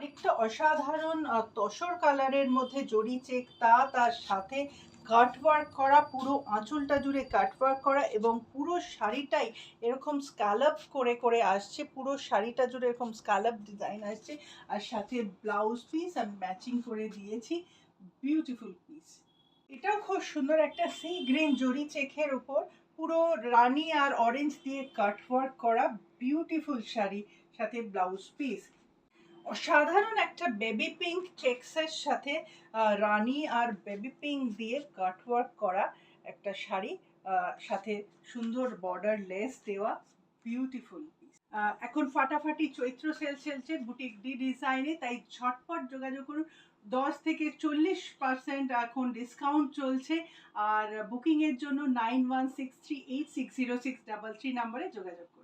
আরেকটা অসাধারণ তসর কালারের মধ্যে জরি চেক তার সাথে কাট ওয়ার্ক করা, পুরো আঁচলটা জুড়ে কাট ওয়ার্ক করা এবং পুরো শাড়িটাই এরকম স্ক্যালপ করে করে আসছে, পুরো শাড়িটা জুড়ে এরকম স্ক্যালপ ডিজাইন আসছে। আর সাথে ব্লাউজ পিস আমি ম্যাচিং করে দিয়েছি, বিউটিফুল পিস। এটাও খুব সুন্দর একটা সি গ্রিন জরি চেকের উপর পুরো রানী আর অরেঞ্জ দিয়ে কাট ওয়ার্ক করা বিউটিফুল শাড়ি, সাথে ব্লাউজ পিস। অসাধারণ একটা বেবি পিঙ্ক চেক্সের সাথে রানী আর বেবি পিঙ্ক দিয়ে কাটওয়ার্ক করা একটা শাড়ি, সাথে সুন্দর বর্ডার লেস দেওয়া, বিউটিফুল পিস। এখন ফাটাফাটি চৈত্র সেল চলছে বুটিক ডি ডিজাইনে, তাই ঝটপট যোগাযোগ করুন। 10 থেকে 40% এখন ডিসকাউন্ট চলছে। আর বুকিংয়ের জন্য 9163860633 নাম্বারে যোগাযোগ করুন।